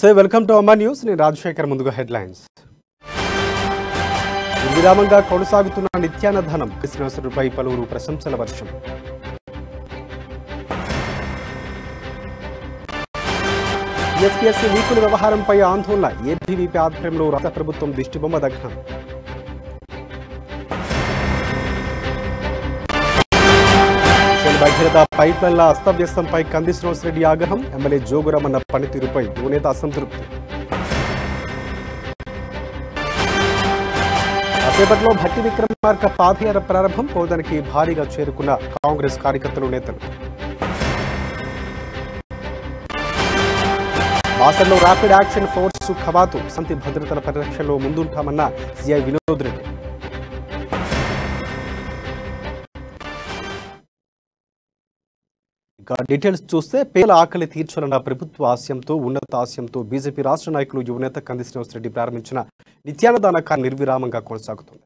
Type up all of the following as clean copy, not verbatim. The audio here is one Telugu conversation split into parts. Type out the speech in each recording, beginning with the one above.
నమస్తే వెల్కమ్ టు అమ్మా న్యూస్ నేను రాజశేఖర్ ముందుగా హెడ్లైన్స్ విరామంగా కొనసాగుతున్న నిత్యాన్నదానం శ్రీనివాసుడిపై పలువురు ప్రశంసల వర్షం ఎస్పీఎస్సీ లీకుల వ్యవహారంపై ఆందోళన ఏబీవీపీ ఆధ్వర్యంలో రాష్ట్ర ప్రభుత్వం దిష్టిబొమ్మ దగ్ధం భగీరథ పైప్లైన్ల అస్తవ్యస్తంపై కంది శ్రీనివాసరెడ్డి ఆగ్రహం ఎమ్మెల్యే జోగురామన్న పనితీరుపై యువనేత అసంతృప్తి కాసేపట్లో భట్టి విక్రమార్క పాదయాత్ర ప్రారంభం పోదానికి భారీగా చేరుకున్న కాంగ్రెస్ కార్యకర్తలు నేతలు బాసర్లో ర్యాపిడ్ యాక్షన్ ఫోర్స్ ఖవాతు శాంతి భద్రతల పరిరక్షణలో ముందుంటామన్న సిఐ వినోద్ రెడ్డి డీటెయిల్స్ చూస్తే పేదల ఆకలి తీర్చాలన్న ప్రభుత్వ ఆశయంతో ఉన్నత ఆశయంతో బీజేపీ రాష్ట్ర నాయకులు యువనేత కంది శ్రీనివాసరెడ్డి ప్రారంభించిన నిత్యాన్నదాన కార్యక్రమం నిర్విరామంగా కొనసాగుతుంది.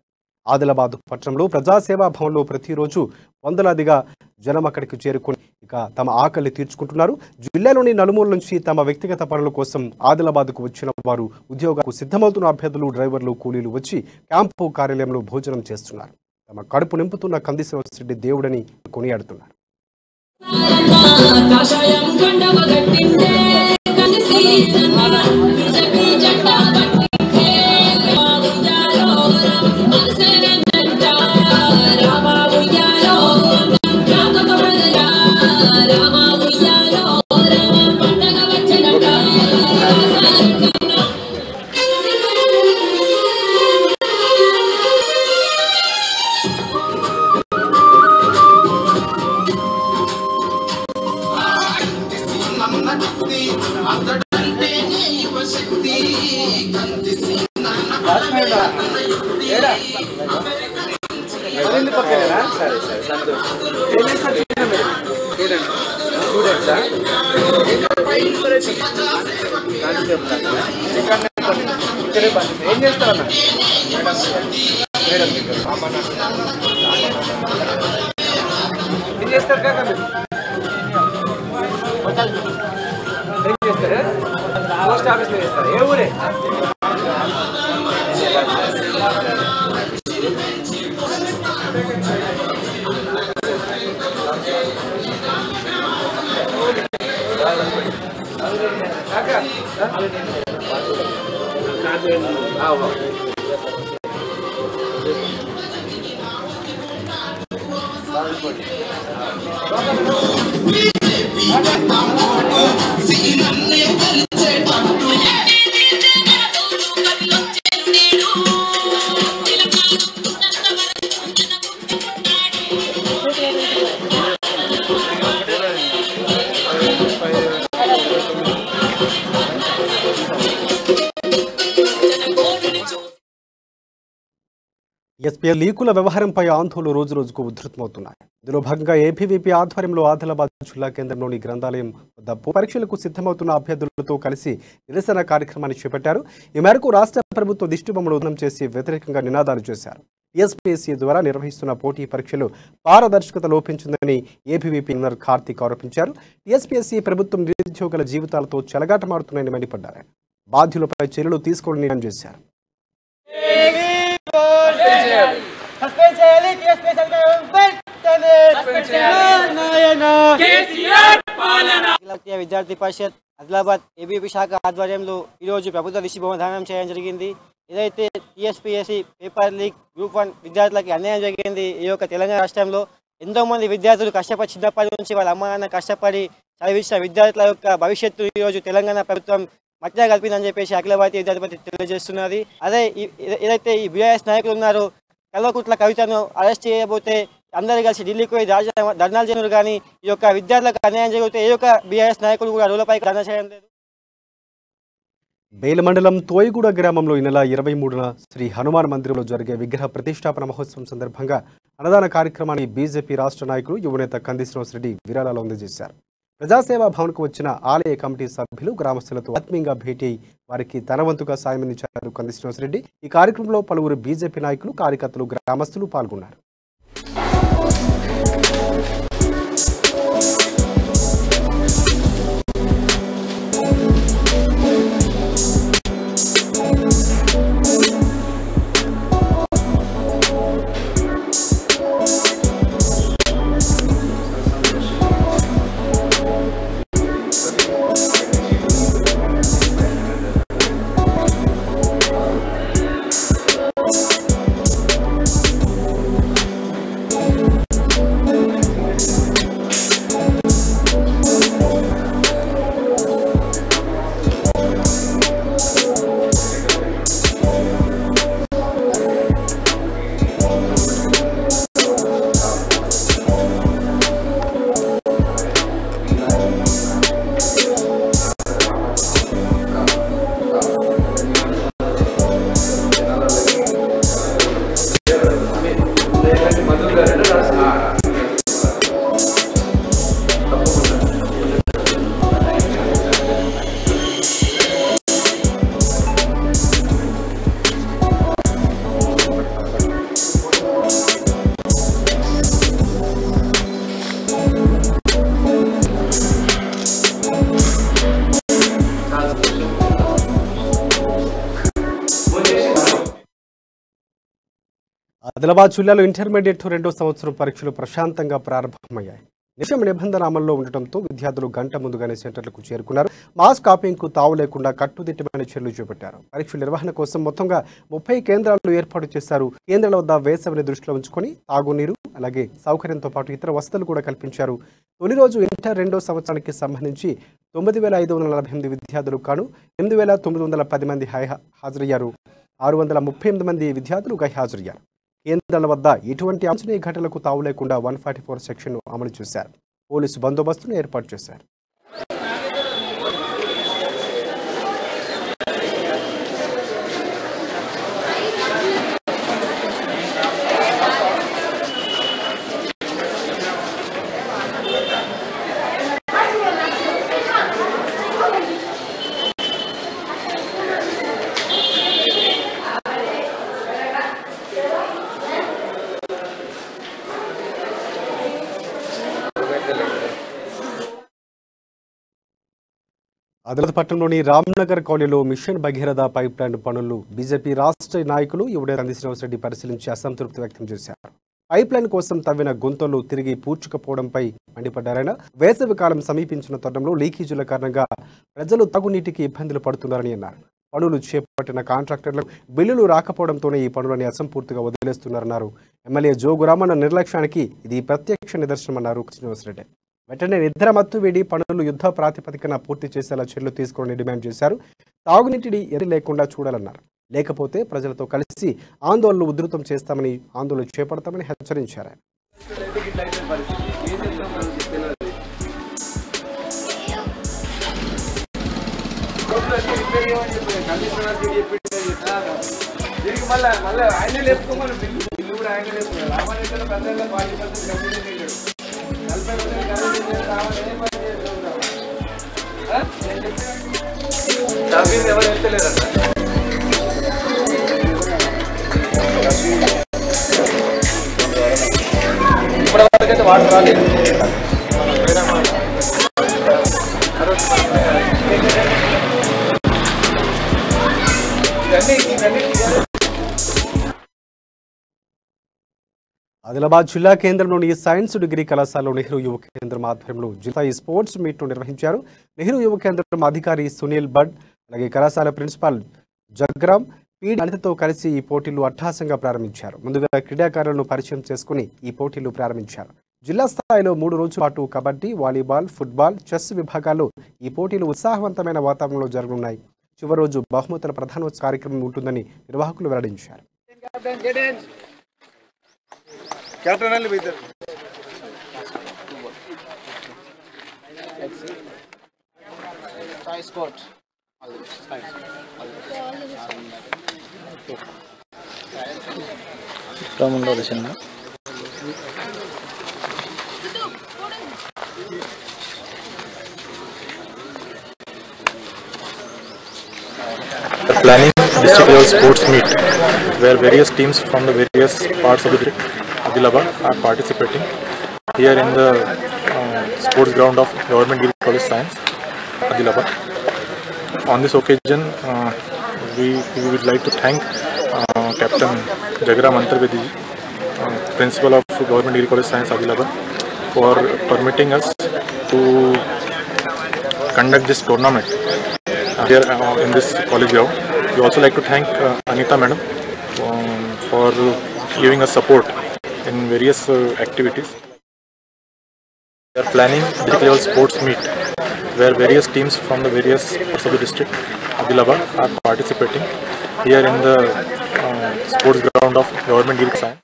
ఆదిలాబాద్ పట్టణంలో ప్రజాసేవా భవన్లో ప్రతిరోజు వందలాదిగా జనం అక్కడికి చేరుకుని తమ ఆకలి తీర్చుకుంటున్నారు. జిల్లాలోని నలుమూల నుంచి తమ వ్యక్తిగత పనుల కోసం ఆదిలాబాద్కు వచ్చిన వారు ఉద్యోగాలకు సిద్ధమవుతున్న అభ్యర్థులు డ్రైవర్లు కూలీలు వచ్చి క్యాంపు కార్యాలయంలో భోజనం చేస్తున్నారు. తమ కడుపు నింపుతున్న కంది శ్రీనివాసరెడ్డి దేవుడని కొనియాడుతున్నారు. కాషాయం కండవ గట్టింటే కలిసి బీజేపీ జెండా పట్టింటే రామాబుయ్యాలో మనసేన జెండా రామాబుయ్యాలో రామక ప్రజల రామాబుయ్యాలో రామ పండగ వచ్చేనట ఏం చేస్తారన్నా ఏం చేస్తారు కాక ఏం చేస్తారు పోస్ట్ ఆఫీస్లో చేస్తారు ఏ ఊరే ఎస్పీ లీకుల వ్యవహారంపై ఆందోళనలు రోజు రోజుకు ఉధృతమవుతున్నాయి. ఇందులో భాగంగా ఏబీవీపీ ఆధ్వర్యంలో ఆదిలాబాద్ జిల్లా కేంద్రంలోని గ్రంథాలయం వద్ద పరీక్షలకు సిద్ధమవుతున్న అభ్యర్థులతో కలిసి నిరసన కార్యక్రమాన్ని చేపట్టారు. ఈ మేరకు రాష్ట్ర ప్రభుత్వ దిష్టిబొమ్మను దగ్ధం చేసి వ్యతిరేకంగా నినాదాలు చేశారు. టీఎస్పీఎస్సీ ద్వారా నిర్వహిస్తున్న పోటీ పరీక్షలు పారదర్శకత లోపించిందని ఏబీవీపీ ఇన్నర్ కార్తీక్ ఆరోపించారు. టీఎస్పీఎస్సీ ప్రభుత్వం నిరుద్యోగుల జీవితాలతో చెలగాటమాడుతున్నాయని మండిపడ్డారు. బాధ్యులపై చర్యలు తీసుకోవాలని డిమాండ్ చేశారు. విద్యార్థి పరిషత్ ఆదిలాబాద్ ఏబీవీపీ శాఖ ఆధ్వర్యంలో ఈరోజు ప్రభుత్వ దిష్టిబొమ్మ దానం చేయడం జరిగింది. ఏదైతే టీఎస్పీఎస్సీ పేపర్ లీక్ గ్రూప్ 1 విద్యార్థులకి అన్యాయం జరిగింది. ఈ యొక్క తెలంగాణ రాష్ట్రంలో ఎంతోమంది విద్యార్థులు కష్టపడి చిన్నప్పటి నుంచి వాళ్ళ అమ్మ నాన్న కష్టపడి చదివించిన విద్యార్థుల యొక్క భవిష్యత్తు ఈరోజు తెలంగాణ ప్రభుత్వం మధ్య కలిపిందని చెప్పేసి అఖిల భారతీయ విద్యార్థి పరిషత్ తెలియజేస్తున్నది. అదే ఏదైతే ఈ బీఆర్ఎస్ నాయకులు ఉన్నారో కల్వకుట్ల కవితను అరెస్ట్ చేయబోతే అందరూ కలిసి ఢిల్లీకి పోయి ధర్నాలు చేయరు, కానీ ఈ యొక్క విద్యార్థులకు అన్యాయం జరిగితే ఏ యొక్క బీఆర్ఎస్ నాయకులు కూడా రోడ్లపైకి ధర్నా చేయడం లేదు. బేల మండలం తోయిగూడ గ్రామంలో ఈ నెల 23న శ్రీ హనుమాన్ మందిరంలో జరిగే విగ్రహ ప్రతిష్టాపన మహోత్సవం సందర్భంగా అన్నదాన కార్యక్రమాన్ని బీజేపీ రాష్ట్ర నాయకులు యువనేత కంది శ్రీనివాసరెడ్డి విరాళాలు అందజేశారు. ప్రజాసేవా భవన్కు వచ్చిన ఆలయ కమిటీ సభ్యులు గ్రామస్తులతో ఆత్మీయంగా భేటీ వారికి తన వంతుగా సాయం అందించారు కంది శ్రీనివాసరెడ్డి. ఈ కార్యక్రమంలో పలువురు బీజేపీ నాయకులు, కార్యకర్తలు, గ్రామస్తులు పాల్గొన్నారు. ఆదిలాబాద్ జిల్లాలో ఇంటర్మీడియట్ 2వ సంవత్సరం పరీక్షలు ప్రశాంతంగా ప్రారంభమయ్యాయి. నిషేధ నిబంధన అమల్లో ఉండటంతో విద్యార్థులు గంట ముందుగానే సెంటర్లకు చేరుకున్నారు. మాస్క్ కాపింగ్కు తావు లేకుండా కట్టుదిట్టమైన చర్యలు చేపట్టారు. పరీక్షల నిర్వహణ కోసం మొత్తంగా 30 కేంద్రాలు ఏర్పాటు చేశారు. కేంద్రాల వద్ద వేసవిని దృష్టిలో ఉంచుకొని తాగునీరు అలాగే సౌకర్యంతో పాటు ఇతర వసతులు కూడా కల్పించారు. తొలి రోజు ఇంటర్ 2వ సంవత్సరానికి సంబంధించి 9548 విద్యార్థులు కాను 8910 మంది హాజరయ్యారు. 638 మంది విద్యార్థులు గైహాజరయ్యారు. కేంద్రాల వద్ద ఎటువంటి అవాంఛనీయ ఘటనలకు తావు లేకుండా 144 సెక్షన్ను అమలు చేశారు. పోలీసు బందోబస్తును ఏర్పాటు చేశారు. ఆదిలాబాద్ పట్టణంలోని రామ్నగర్ కాలనీలో మిషన్ భగీరథ పైప్ లైన్ పనులు బీజేపీ రాష్ట్ర నాయకులు యువనేత శ్రీనివాసరెడ్డి పరిశీలించి అసంతృప్తి వ్యక్తం చేశారు. పైప్ లైన్ కోసం తవ్విన గుంతలు తిరిగి పూడ్చుకపోవడంపై మండిపడ్డారైనా వేసవి కాలం సమీపించిన తరుణంలో లీకేజీల కారణంగా ప్రజలు తాగునీటికి ఇబ్బందులు పడుతున్నారని అన్నారు. పనులు చేపట్టిన కాంట్రాక్టర్లకు బిల్లులు రాకపోవడంతోనే ఈ పనులని అసంపూర్తిగా వదిలేస్తున్నారన్నారు. ఎమ్మెల్యే జోగురామన్న నిర్లక్ష్యానికి ఇది ప్రత్యక్ష నిదర్శనమన్నారు శ్రీనివాసరెడ్డి. వెంటనే నిద్ర మత్తు వేడి పనులు యుద్ధ ప్రాతిపదికన పూర్తి చేసేలా చర్యలు తీసుకోవాలని డిమాండ్ చేశారు. తాగునీటిని ఎరి లేకుండా చూడాలన్నారు. లేకపోతే ప్రజలతో కలిసి ఆందోళనలు ఉధృతం చేస్తామని ఆందోళన చేపడతామని హెచ్చరించారు. వాటర్ రాలేదు. ఆదిలాబాద్ జిల్లా కేంద్రంలోని సైన్స్ డిగ్రీ కళాశాలలో నెహ్రూ యువ కేంద్రం ఆధ్వర్యంలో జిల్లా స్పోర్ట్స్ మీట్ నిర్వహించారు. నెహ్రూ యువ కేంద్రం అధికారి సునీల్ బడ్ అలాగే కళాశాల ప్రిన్సిపాల్ జగ్రామ్ పీడి అనితతో కలిసి ఈ పోటీలు అట్టహాసంగా ప్రారంభించారు. ముందుగా క్రీడాకారులను పరిచయం చేసుకుని ఈ పోటీలు ప్రారంభించారు. జిల్లా స్థాయిలో 3 రోజుల పాటు కబడ్డీ, వాలీబాల్, ఫుట్బాల్, చెస్ విభాగాల్లో ఈ పోటీలు ఉత్సాహవంతమైన వాతావరణంలో జరగనున్నాయి. చివరి రోజు బహుమతుల ప్రధానోత్సవ కార్యక్రమం ఉంటుందని నిర్వాహకులు వెల్లడించారు. Planning district level sports meet where various teams from the various parts of the district Adilabad are participating here in the sports ground of Government Degree College Science Adilabad. On this occasion we would like to thank Captain Jagram Antarbedi, Principal of Government Degree College Science Adilabad, for permitting us to conduct this tournament here in this college ground. We also like to thank Anita madam for giving us support in various activities. We are planning district level sports meet where various teams from the various parts of the district Adilabad are participating here in the sports ground of Government Degree Science.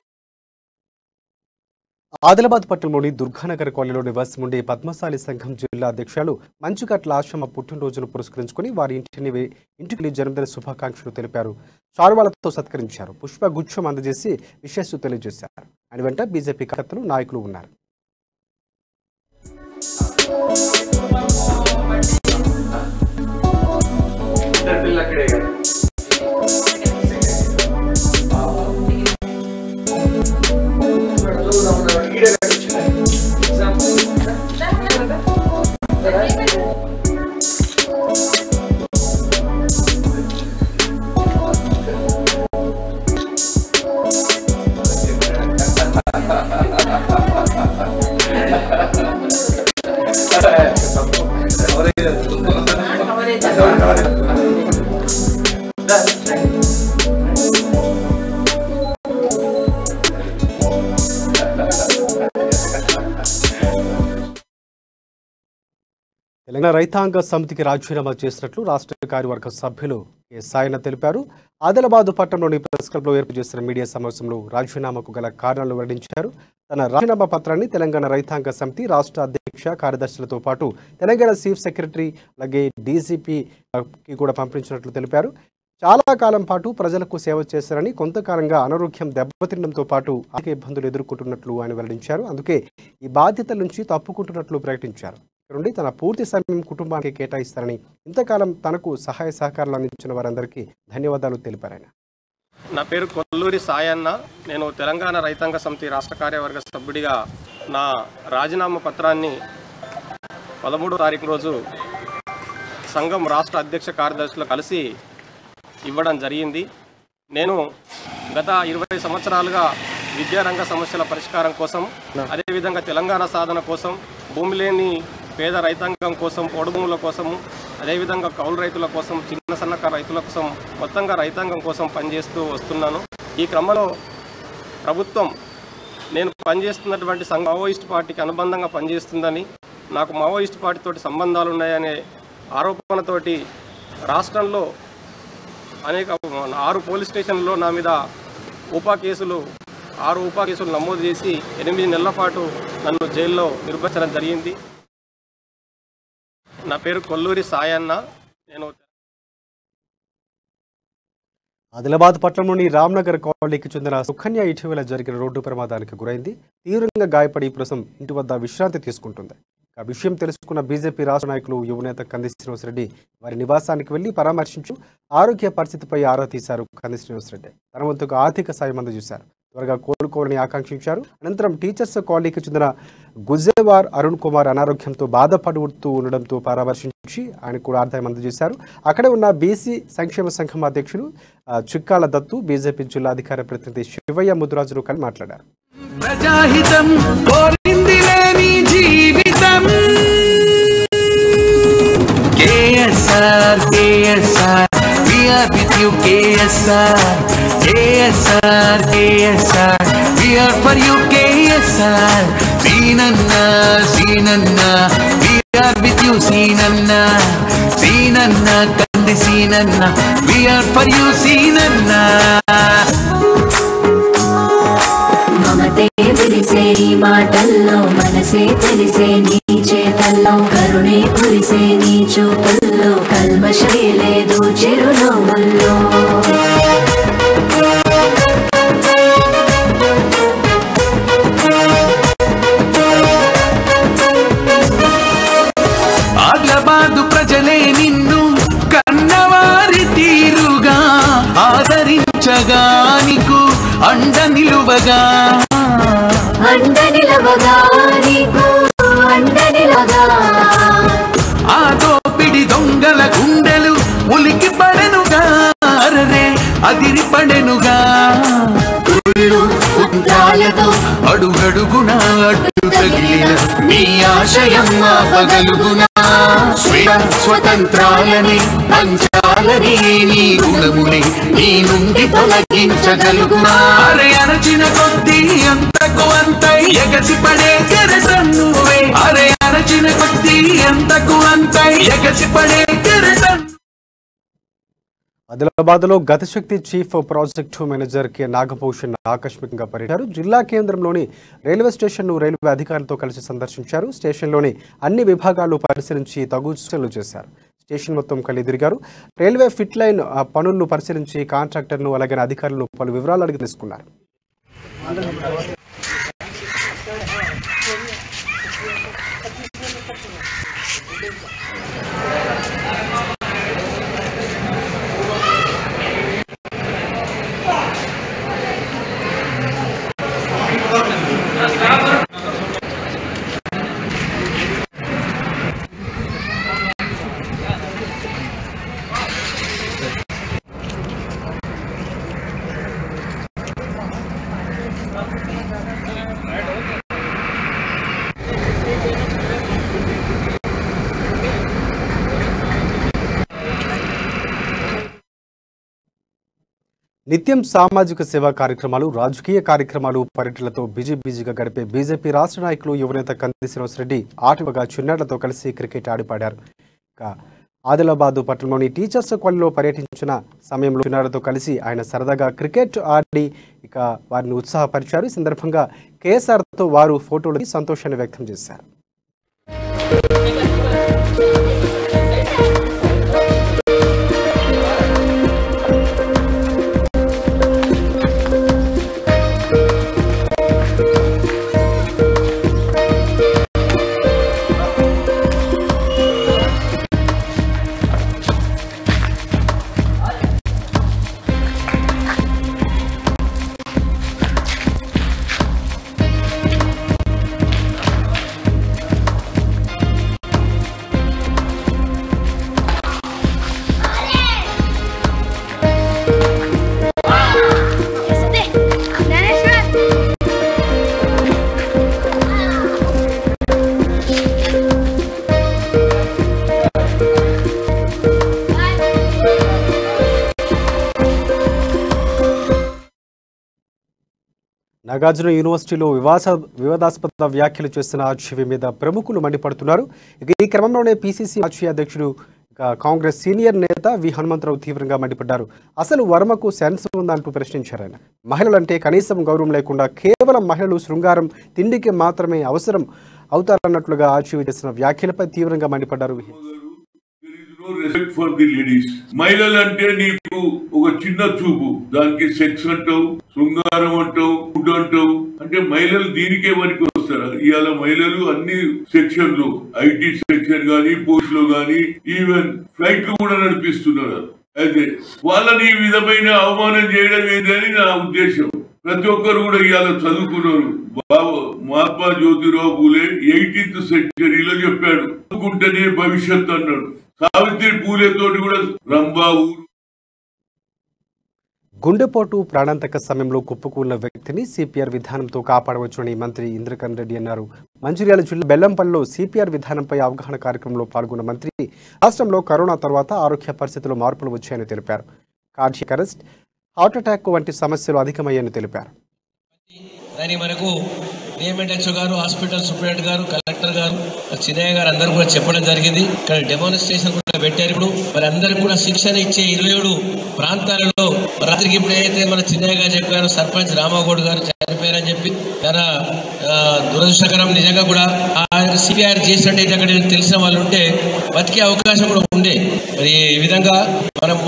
Adilabad పట్టణంలోని దుర్గానగర్ కాలనీలో నివాసం ఉండే పద్మశాలి సంఘం జిల్లా అధ్యక్షులు మంచుకట్ల ఆశ్రమ పుట్టినరోజును పురస్కరించుకుని వారి ఇంటికి జన్మదిన శుభాకాంక్షలు తెలిపారు. శాలువాలతో సత్కరించారు. పుష్ప గుచ్ఛం అందజేసి విశేషాలు తెలియజేశారు. ఆయన వెంట బీజేపీ కార్యకర్తలు నాయకులు ఉన్నారు. తెలంగాణ రైతాంగ సమితికి రాజీనామా చేసినట్లు రాష్ట్ర కార్యవర్గ సభ్యులు కె సాయన్న తెలిపారు. ఆదిలాబాద్ పట్టణంలోని ప్రెస్ క్లబ్లో ఏర్పాటు చేసిన మీడియా సమావేశంలో రాజీనామాకు గల కారణాలు వెల్లడించారు. తన రాజీనామా పత్రాన్ని తెలంగాణ రైతాంగ సమితి రాష్ట్ర అధ్యక్ష కార్యదర్శులతో పాటు తెలంగాణ చీఫ్ సెక్రటరీ అలాగే డీజీపీకి కూడా పంపించినట్లు తెలిపారు. చాలా కాలం పాటు ప్రజలకు సేవ చేశారని, కొంతకాలంగా అనారోగ్యం దెబ్బతినడంతో పాటు ఆర్థిక ఇబ్బందులు ఎదుర్కొంటున్నట్లు ఆయన వెల్లడించారు. అందుకే ఈ బాధ్యతల నుంచి తప్పుకుంటున్నట్లు ప్రకటించారు. నుండి తన పూర్తి సమయం కుటుంబానికి కేటాయిస్తారని, ఇంతకాలం తనకు సహాయ సహకారాలు అందించిన వారందరికీ ధన్యవాదాలు తెలిపారు ఆయన. నా పేరు కొల్లూరి సాయన్న. నేను తెలంగాణ రైతాంగ సమితి రాష్ట్ర కార్యవర్గ సభ్యుడిగా నా రాజీనామా పత్రాన్ని 13వ తారీఖు రోజు సంఘం రాష్ట్ర అధ్యక్ష కార్యదర్శులు కలిసి ఇవ్వడం జరిగింది. నేను గత 20 సంవత్సరాలుగా విద్యారంగ సమస్యల పరిష్కారం కోసం, అదేవిధంగా తెలంగాణ సాధన కోసం, భూమి లేని పేద రైతాంగం కోసం, పొడు భూముల కోసం, అదేవిధంగా కౌలు రైతుల కోసం, చిన్న సన్నకారు రైతుల కోసం, మొత్తంగా రైతాంగం కోసం పనిచేస్తూ వస్తున్నాను. ఈ క్రమంలో ప్రభుత్వం నేను పనిచేస్తున్నటువంటి మావోయిస్ట్ పార్టీకి అనుబంధంగా పనిచేస్తుందని, నాకు మావోయిస్ట్ పార్టీతోటి సంబంధాలు ఉన్నాయనే ఆరోపణతోటి రాష్ట్రంలో అనేక 6 పోలీస్ స్టేషన్లలో నా మీద 6 ఉపా కేసులు నమోదు చేసి 8 నెలల పాటు నన్ను జైల్లో నిర్బంధించడం జరిగింది. నా పేరు కొల్లూరి సాయన్న. నేను ఆదిలాబాద్ పట్టణంలోని రామ్నగర్ కాలనీకి చెందిన సుకన్య ఇటీవల జరిగిన రోడ్డు ప్రమాదానికి గురైంది. తీవ్రంగా గాయపడి ప్రస్తుతం ఇంటి వద్ద విశ్రాంతి తీసుకుంటుంది. ఆ విషయం తెలుసుకున్న బీజేపీ రాష్ట్ర నాయకులు యువనేత కంది శ్రీనివాసరెడ్డి వారి నివాసానికి వెళ్లి పరామర్శించు ఆరోగ్య పరిస్థితిపై ఆరా తీశారు. కంది శ్రీనివాసరెడ్డి తన వంతుగా ఆర్థిక సాయం అందజేశారు. త్వరగా కోలుకోవాలని ఆకాంక్షించారు. అనంతరం టీచర్స్ కాలనీకి చెందిన గుజేవార్ అరుణ్ కుమార్ అనారోగ్యంతో బాధపడుతూ ఉండడంతో పరామర్శించి ఆయన కూడా ఆర్థిక అందజేశారు. అక్కడే ఉన్న బీసీ సంక్షేమ సంఘం అధ్యక్షులు చిక్కాల దత్తు, బీజేపీ జిల్లా అధికార ప్రతినిధి శివయ్య ముద్రాజులు కలిసి మాట్లాడారు. ప్రజాహితం కోరిందిలే నీ జీవితం. KSR KSR we are with you. KSR KSR KSR we are for you. KSR Seenanna Seenanna we are with you. Seenanna Seenanna Kandi Seenanna we are for you. Seenanna మమతే విరిసే నీ మాటల్లో, మనసే తెలిసే నీ చేతల్లో, కరుణే కురిసే నీ చూపుల్లో, కల్మషే లేదు చిరునవ్వుల్లో. ఆదిలాబాదు ప్రజలే నిన్ను కన్నవారి తీరుగా ఆదరించగా, నీకు అండ నిలువగా నీకు అండ నిలవగా, ఆ దోపిడి దొంగల గుండెలు ఉలికి పడెనుగా, అదిరి పడెనుగా. అడుగడుగునా అడ్డు తగిలిన నీ ఆశయం ఆపగలుగునా. స్వతంత్రాలని పంచాలని నీ గుణముని నీ నుండి తొలగించగలుగునా. అరే అరచిన కొద్దీ అంతకు అంత ఎగసి పడే కెరటం నువ్వే. అరే అరచిన కొద్దీ అంతకు అంత ఎగసి పడే కెరటం. ఆదిలాబాద్లో గతశక్తి chief project manager K Nagabhushan ఆకస్మికంగా పర్యటించారు. జిల్లా కేంద్రంలోని రైల్వే స్టేషన్ను రైల్వే అధికారులతో కలిసి సందర్శించారు. స్టేషన్లోని అన్ని విభాగాలు పరిశీలించి తగు సూచనలు చేశారు. స్టేషన్ మొత్తం కలిదిరిగారు. రైల్వే ఫిట్ లైన్ పనులను పరిశీలించి కాంట్రాక్టర్ను అలాగే అధికారులను పలు వివరాలు అడిగి తెలుసుకున్నారు. నిత్యం సామాజిక సేవా కార్యక్రమాలు, రాజకీయ కార్యక్రమాలు, పర్యటనలతో బిజీగా గడిపే బీజేపీ రాష్ట్ర నాయకులు యువనేత కంది శ్రీనివాసరెడ్డి ఆటవిగా చిన్నారులతో కలిసి క్రికెట్ ఆడిపాడారు. ఆదిలాబాద్ పట్టణంలోని టీచర్స్ కాలనీలో పర్యటించిన సమయంలో చిన్నారులతో కలిసి ఆయన సరదాగా క్రికెట్ ఆడి వారిని ఉత్సాహపరిచారు. ఈ సందర్భంగా కేఎస్ఆర్తో వారు ఫోటోలు సంతోషాన్ని వ్యక్తం చేశారు. నాగార్జున యూనివర్సిటీలో వివాదాస్పద వ్యాఖ్యలు చేస్తున్న ఆర్జీవీ మీద ప్రముఖులు మండిపడుతున్నారు. ఈ క్రమంలోనే పీసీసీ మాజీ అధ్యక్షుడు కాంగ్రెస్ సీనియర్ నేత వి హనుమంతరావు తీవ్రంగా మండిపడ్డారు. అసలు వర్మకు సెన్స్ ఉందంటూ ప్రశ్నించారు ఆయన. మహిళలంటే కనీసం గౌరవం లేకుండా కేవలం మహిళలు శృంగారం, తిండికి మాత్రమే అవసరం అవుతారన్నట్లుగా ఆర్జీవీ చేసిన వ్యాఖ్యలపై తీవ్రంగా మండిపడ్డారు. Respect for the ladies. మహిళలు అంటే నీకు ఒక చిన్న చూపు, దానికి సెక్స్ అంటావు, శృంగారం అంటావు, ఫుడ్ అంటావు. అంటే మహిళలు దీనికే పనికి వస్తారా? ఇవాళ మహిళలు అన్ని సెక్షన్లు, ఐటీ సెక్షన్ గానీ, పోస్ట్ లో గానీ, ఈవెన్ ఫ్లైట్ కూడా నడిపిస్తున్నారు. అయితే వాళ్ళని ఈ విధమైన అవమానం చేయడం ఏంటని నా ఉద్దేశం. ప్రతి ఒక్కరు కూడా ఇవాళ చదువుకున్నారు. మహాత్మా జ్యోతిరావు పూలే 18th సెంచరీలో చెప్పాడు, చదువుకుంటేనే భవిష్యత్ అన్నాడు. సావిత్రి పూలేతోటి కూడా రంభా ఊరు. గుండెపోటు ప్రాణాంతక సమయంలో కుప్పకూలిన వ్యక్తిని సిపిఆర్ విధానంతో కాపాడవచ్చునని మంత్రి ఇంద్రకరణ్ రెడ్డి అన్నారు. మంచిర్యాల జిల్లా బెల్లంపల్లిలో సిపిఆర్ విధానంపై అవగాహన కార్యక్రమంలో పాల్గొన్న మంత్రి రాష్ట్రంలో కరోనా తర్వాత ఆరోగ్య పరిస్థితుల్లో మార్పులు వచ్చాయని తెలిపారు. కార్డియాక్ అరెస్ట్, హార్ట్ అటాక్ వంటి సమస్యలు అధికమయ్యాయని తెలిపారు. మనకు డిఎంఎన్హెచ్ఓ గారు, హాస్పిటల్ సూపరింటెండెంట్ గారు, కలెక్టర్ గారు, చిన్నయ్య గారు అందరూ కూడా చెప్పడం జరిగింది. ఇక్కడ డెమాన్స్ట్రేషన్ కూడా పెట్టారు. ఇప్పుడు మరి అందరికి కూడా శిక్షణ ఇచ్చే 27 ప్రాంతాలలో రాత్రికి ఇప్పుడు ఏదైతే మన చిన్నయ్య గారు చెప్పారు, సర్పంచ్ రామాగౌడ్ గారు చనిపోయారని చెప్పి చాలా దురదృష్టకరం. నిజంగా కూడా సిపిఆర్ చేసినట్టయితే అక్కడ తెలిసిన వాళ్ళు ఉంటే బతికే అవకాశం కూడా ఉండే. మరి ఈ విధంగా మనం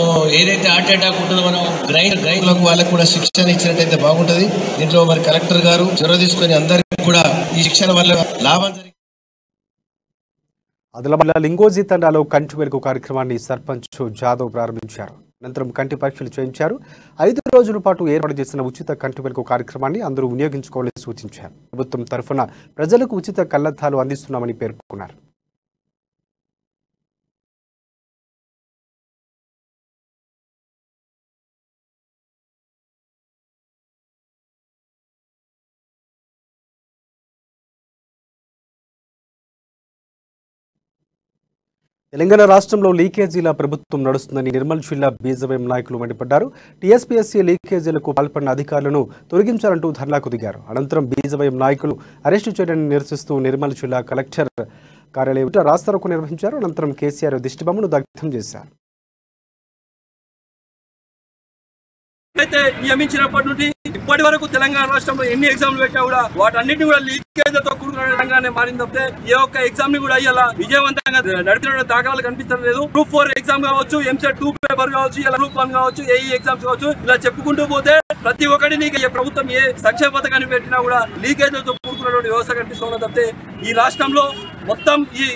ఏదైతే హార్ట్ అటాక్ ఉంటుందో మనం గ్రైండ్లకు వాళ్ళకు కూడా శిక్షణ ఇచ్చినట్టయితే బాగుంటది. దీంట్లో మరి కలెక్టర్ గారు చొరవ తీసుకొని అందరికీ కూడా ఈ శిక్షణ వల్ల లాభం జరిగింది. ఆదిలాబాద్ లింగోజీ తండాలో కంటి వెలుగు కార్యక్రమాన్ని సర్పంచ్ జాదవ్ ప్రారంభించారు. అనంతరం కంటి పరీక్షలు చేయించారు. 5 రోజుల పాటు ఏర్పాటు చేసిన ఉచిత కంటి వెలుగు కార్యక్రమాన్ని అందరూ వినియోగించుకోవాలని సూచించారు. ప్రభుత్వం తరఫున ప్రజలకు ఉచిత కళ్లద్దాలు అందిస్తున్నామని పేర్కొన్నారు. తెలంగాణ రాష్ట్రంలో లీకేజీల ప్రభుత్వం నడుస్తుందని నిర్మల్ జిల్లా బీజేపీ నాయకులు మండిపడ్డారు. టీఎస్పీఎస్సీ లీకేజీలకు పాల్పడిన అధికారులను తొలగించాలంటూ ధర్నాకు దిగారు. అనంతరం బీజేపీ నాయకులు అరెస్టు చేయడాన్ని నిరసిస్తూ నిర్మల్ జిల్లా కలెక్టర్ కార్యాలయం రాస్తారోకో నిర్వహించారు. అనంతరం కేసీఆర్ దిష్టిబొమ్మను దగ్ధం చేశారు. అయితే నియమించినప్పటి నుండి ఇప్పటి వరకు తెలంగాణ రాష్ట్రంలో ఎన్ని ఎగ్జామ్లు పెట్టా కూడా వాటన్నిటిని కూడా లీకేజ్తో కూడుకునే మారింది తప్పితే ఏ ఒక్క ఎగ్జామ్ ని కూడా ఇలా విజయవంతంగా నడిపిన దాఖలాలు కనిపించడం లేదు. గ్రూప్ 4 ఎగ్జామ్ కావచ్చు, ఎంసెట్ 2 పేపర్ కావచ్చు, ఇలా గ్రూప్ 1 కావచ్చు, ఏఈ ఎగ్జామ్స్ కావచ్చు, ఇలా చెప్పుకుంటూ పోతే ప్రతి ఒక్కటి ప్రభుత్వం ఏ సంక్షేమ పథకాన్ని పెట్టినా కూడా లీకేజ్లతో కూడుకున్నటువంటి వ్యవస్థ కనిపిస్తున్నది తప్పితే ఈ రాష్ట్రంలో మొత్తం ఈ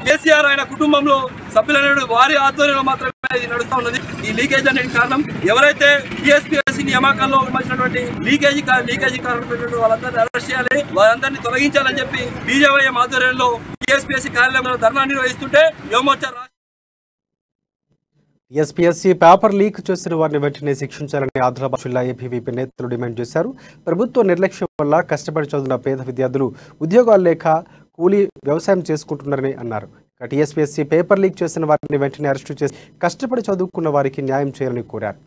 కేసీఆర్ ఆయన కుటుంబంలో సభ్యులైన వారి ఆధ్వర్యంలో మాత్రమే ఇది నడుస్తూ ఉన్నది. ఈ లీకేజ్ అనేది కారణం ఎవరైతే టీఎస్పీఎస్సీ నియామకాల్లో ఉన్నటువంటి లీకేజీ కారణమైనటువంటి వాళ్ళందరినీ అరెస్ట్ చేయాలి, వారందరినీ తొలగించాలని చెప్పి బీజేపీ ఆధ్వర్యంలో టీఎస్పీఎస్సీ కార్యాలయంలో ధర్నా నిర్వహిస్తుంటే యువమోర్చా టీఎస్పీఎస్సీ పేపర్ లీక్ చేసిన వారిని వెంటనే శిక్షించాలని ఆదిలాబాద్ జిల్లా ఏబీవీపీ నేతలు డిమాండ్ చేశారు. ప్రభుత్వ నిర్లక్ష్యం వల్ల కష్టపడి చదువుతున్న పేద విద్యార్థులు ఉద్యోగాలు లేక కూలీ వ్యవసాయం చేసుకుంటున్నారని అన్నారు. టీఎస్పీఎస్సీ పేపర్ లీక్ చేసిన వారిని వెంటనే అరెస్టు చేసి కష్టపడి చదువుకున్న వారికి న్యాయం చేయాలని కోరారు.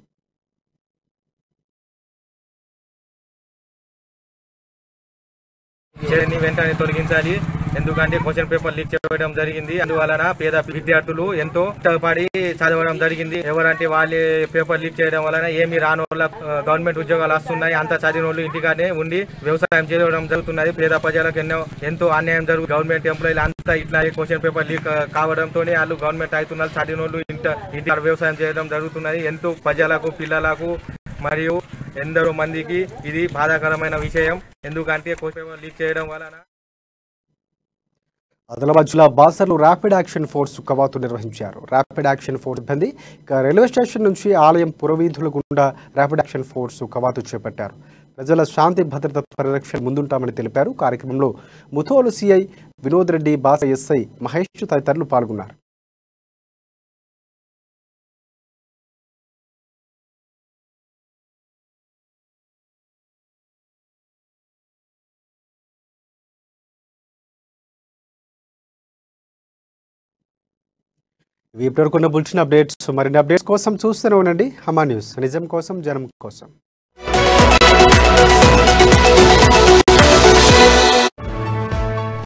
చర్యని వెంటనే తొలగించాలి. ఎందుకంటే క్వశ్చన్ పేపర్ లీక్ చేయడం జరిగింది. అందువలన పేద విద్యార్థులు ఎంతో కష్టపడి చదవడం జరిగింది. ఎవరంటే వాళ్ళే పేపర్ లీక్ చేయడం వలన ఏమి రాని వాళ్ళ గవర్నమెంట్ ఉద్యోగాలు వస్తున్నాయి. అంత చదివిన వాళ్ళు ఇంటిగానే ఉండి వ్యవసాయం చేయడం జరుగుతున్నది. పేద ప్రజలకు ఎంతో అన్యాయం జరుగుతుంది. గవర్నమెంట్ ఎంప్లాయీలు అంతా ఇట్లా క్వశ్చన్ పేపర్ లీక్ కావడంతోనే వాళ్ళు గవర్నమెంట్ అవుతున్నారు. చదివిన వాళ్ళు ఇంటి వ్యవసాయం చేయడం జరుగుతున్నది. ఎంతో ప్రజలకు పిల్లలకు మరియు ఎందరో మందికి ఇది బాధాకరమైన విషయం. ఎందుకంటే క్వశ్చన్ పేపర్ లీక్ చేయడం వలన. ఆదిలాబాద్ జిల్లా బాసర్లో ర్యాపిడ్ యాక్షన్ ఫోర్స్ కవాతు నిర్వహించారు. ర్యాపిడ్ యాక్షన్ ఫోర్స్ సిబ్బంది రైల్వే స్టేషన్ నుంచి ఆలయం పురవీధుల గుండా ర్యాపిడ్ యాక్షన్ ఫోర్స్ కవాతు చేపట్టారు. ప్రజల శాంతి భద్రత పరిరక్షణ ముందుంటామని తెలిపారు. కార్యక్రమంలో ముథోలు సిఐ వినోద్ రెడ్డి, బాస ఎస్ఐ మహేష్ తదితరులు పాల్గొన్నారు. ఇవి ఇప్పటివరకు ఉన్న బులెటిన్ అప్డేట్స్. మరిన్ని అప్డేట్స్ కోసం చూస్తూనే ఉండండి హమా న్యూస్. నిజం కోసం, జనం కోసం.